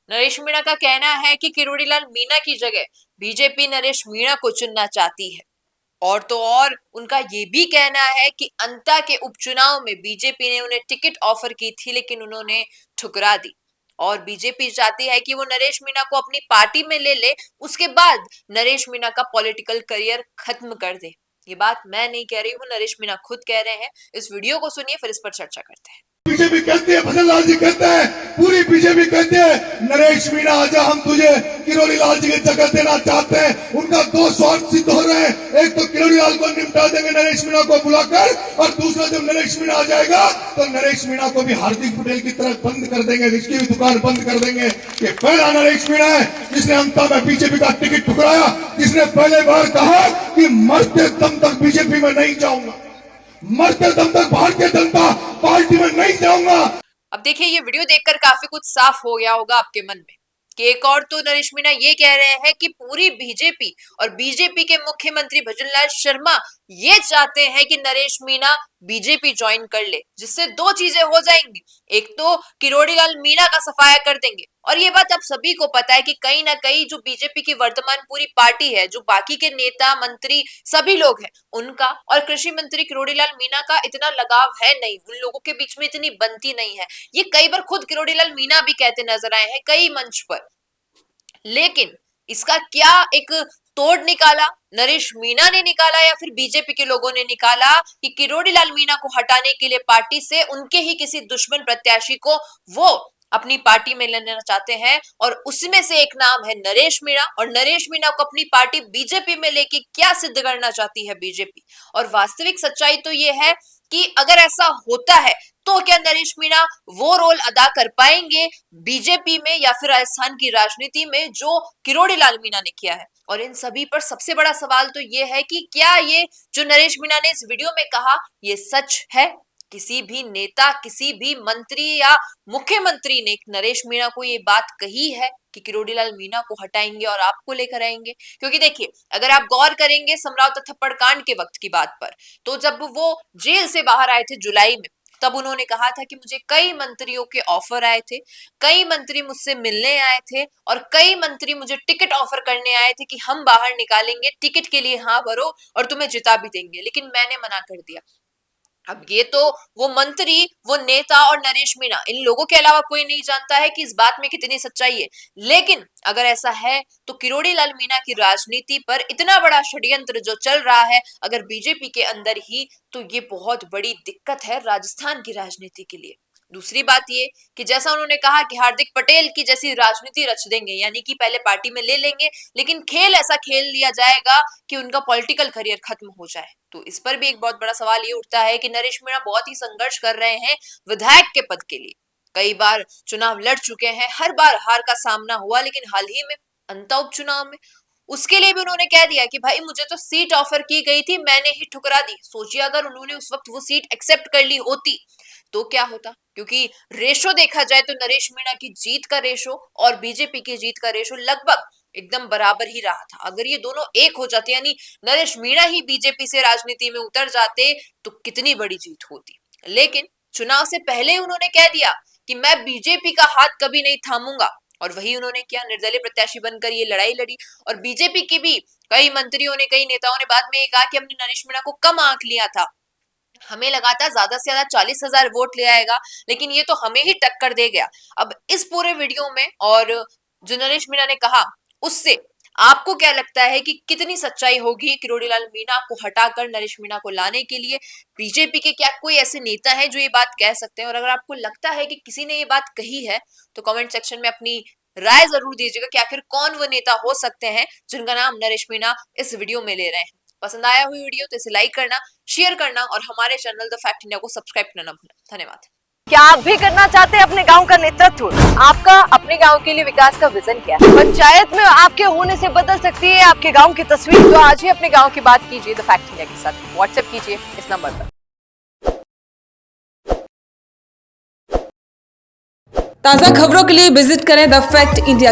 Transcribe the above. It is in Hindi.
नरेश मीणा का कहना है कि किरोड़ीलाल मीणा की जगह बीजेपी नरेश मीणा को चुनना चाहती है। और तो और उनका ये भी कहना है कि अंता के उपचुनाव में बीजेपी ने उन्हें टिकट ऑफर की थी, लेकिन उन्होंने ठुकरा दी। और बीजेपी चाहती है कि वो नरेश मीणा को अपनी पार्टी में ले ले, उसके बाद नरेश मीणा का पॉलिटिकल करियर खत्म कर दे। ये बात मैं नहीं कह रही हूँ, नरेश मीणा खुद कह रहे हैं। इस वीडियो को सुनिए, फिर इस पर चर्चा करते हैं। बीजेपी कहती है, भजन लाल जी कहते हैं, पूरी बीजेपी कहते हैं नरेश मीणा आजा, हम तुझे किरोड़ीलाल जी की जगह देना चाहते हैं। उनका दो स्वार्थ सिद्ध हो रहे हैं, एक तो किरोड़ीलाल को निपटा देंगे नरेश मीणा को बुलाकर, और दूसरा जब नरेश मीणा आ जाएगा तो नरेश मीणा को भी हार्दिक पटेल की तरह बंद कर देंगे, इसकी भी दुकान बंद कर देंगे। ये पहला नरेश मीणा है जिसने अंता में बीजेपी का टिकट ठुकराया, जिसने पहले बार कहा कि मरते दम तक बीजेपी में नहीं जाऊंगा, मरते दम तक भारतीय जनता पार्टी में नहीं जाऊंगा। अब देखिए, ये वीडियो देखकर काफी कुछ साफ हो गया होगा आपके मन में कि एक और तो नरेश मीणा ये कह रहे हैं कि पूरी बीजेपी और बीजेपी के मुख्यमंत्री भजनलाल शर्मा ये चाहते हैं कि नरेश मीणा बीजेपी ज्वाइन कर ले, जिससे दो चीजें हो जाएंगी। एक तो किरोड़ीलाल मीणा का सफाया कर देंगे, और ये बात आप सभी को पता है कि कहीं ना कहीं जो बीजेपी की वर्तमान पूरी पार्टी है, जो बाकी के नेता मंत्री सभी लोग हैं, उनका और कृषि मंत्री किरोड़ीलाल मीणा का इतना लगाव है नहीं, उन लोगों के बीच में इतनी बनती नहीं है। ये कई बार खुद किरोड़ीलाल मीणा भी कहते नजर आए हैं कई मंच पर। लेकिन इसका क्या एक तोड़ निकाला, नरेश मीणा ने निकाला या फिर बीजेपी के लोगों ने निकाला कि किरोड़ीलाल मीणा को हटाने के लिए पार्टी से उनके ही किसी दुश्मन प्रत्याशी को वो अपनी पार्टी में लेना चाहते हैं, और उसमें से एक नाम है नरेश मीणा। और नरेश मीणा को अपनी पार्टी बीजेपी में लेके क्या सिद्ध करना चाहती है बीजेपी। और वास्तविक सच्चाई तो ये है कि अगर ऐसा होता है तो क्या नरेश मीणा वो रोल अदा कर पाएंगे बीजेपी में या फिर राजस्थान की राजनीति में जो किरोड़ीलाल मीणा ने किया है। और इन सभी पर सबसे बड़ा सवाल तो ये है कि क्या ये जो नरेश मीणा ने इस वीडियो में कहा ये सच है। किसी भी नेता, किसी भी मंत्री या मुख्यमंत्री ने नरेश मीणा को ये बात कही है कि किरोड़ीलाल मीणा को हटाएंगे और आपको लेकर आएंगे? क्योंकि देखिए, अगर आप गौर करेंगे समराव तथा थप्पड़ कांड के वक्त की बात पर, तो जब वो जेल से बाहर आए थे जुलाई में, तब उन्होंने कहा था कि मुझे कई मंत्रियों के ऑफर आए थे, कई मंत्री मुझसे मिलने आए थे, और कई मंत्री मुझे टिकट ऑफर करने आए थे कि हम बाहर निकालेंगे, टिकट के लिए हाँ भरो और तुम्हें जिता भी देंगे, लेकिन मैंने मना कर दिया। अब ये तो वो मंत्री, वो नेता और नरेश मीणा, इन लोगों के अलावा कोई नहीं जानता है कि इस बात में कितनी सच्चाई है। लेकिन अगर ऐसा है तो किरोड़ीलाल मीणा की राजनीति पर इतना बड़ा षड्यंत्र जो चल रहा है अगर बीजेपी के अंदर ही, तो ये बहुत बड़ी दिक्कत है राजस्थान की राजनीति के लिए। दूसरी बात ये कि जैसा उन्होंने कहा कि हार्दिक पटेल की जैसी राजनीति रच देंगे, यानी कि पहले पार्टी में ले लेंगे, लेकिन खेल ऐसा खेल लिया जाएगा कि उनका पॉलिटिकल करियर खत्म हो जाए। तो इस पर भी एक बहुत बड़ा सवाल ये उठता है कि नरेश मीणा बहुत ही संघर्ष कर रहे हैं विधायक के पद के लिए, कई बार चुनाव लड़ चुके हैं, हर बार हार का सामना हुआ, लेकिन हाल ही में अंता उपचुनाव में उसके लिए भी उन्होंने कह दिया कि भाई मुझे तो सीट ऑफर की गई थी, मैंने ही ठुकरा दी। सोचिए अगर उन्होंने उस वक्त वो सीट एक्सेप्ट कर ली होती तो क्या होता। क्योंकि रेशो देखा जाए तो नरेश मीणा की जीत का रेशो और बीजेपी की जीत का रेशो लगभग एकदम बराबर ही रहा था। अगर ये दोनों एक हो जाते, यानी नरेश मीणा ही बीजेपी से राजनीति में उतर जाते, तो कितनी बड़ी जीत होती। लेकिन चुनाव से पहले उन्होंने कह दिया कि मैं बीजेपी का हाथ कभी नहीं थामूंगा, और वही उन्होंने किया, निर्दलीय प्रत्याशी बनकर ये लड़ाई लड़ी। और बीजेपी की भी कई मंत्रियों ने, कई नेताओं ने बाद में ये कहा कि हमने नरेश मीणा को कम आंक लिया था, हमें लगा था ज्यादा से ज्यादा 40,000 वोट ले आएगा, लेकिन ये तो हमें ही टक्कर दे गया। अब इस पूरे वीडियो में और जो नरेश मीणा ने कहा उससे आपको क्या लगता है कि कितनी सच्चाई होगी किरोड़ीलाल मीणा को हटाकर नरेश मीणा को लाने के लिए? बीजेपी के क्या कोई ऐसे नेता हैं जो ये बात कह सकते हैं? और अगर आपको लगता है कि किसी ने ये बात कही है तो कमेंट सेक्शन में अपनी राय जरूर दीजिएगा कि आखिर कौन वो नेता हो सकते हैं जिनका नाम नरेश मीणा इस वीडियो में ले रहे हैं। पसंद आया हुई वीडियो तो इसे लाइक करना, शेयर करना और हमारे चैनल द फैक्ट इंडिया को सब्सक्राइब करना भूलना। धन्यवाद। क्या आप भी करना चाहते हैं अपने गांव का नेतृत्व? आपका अपने गांव के लिए विकास का विजन क्या है? पंचायत में आपके होने से बदल सकती है आपके गांव की तस्वीर। तो आज ही अपने गांव की बात कीजिए द फैक्ट इंडिया के साथ। व्हाट्सएप कीजिए इस नंबर पर। ताज़ा खबरों के लिए विजिट करें द फैक्ट इंडिया।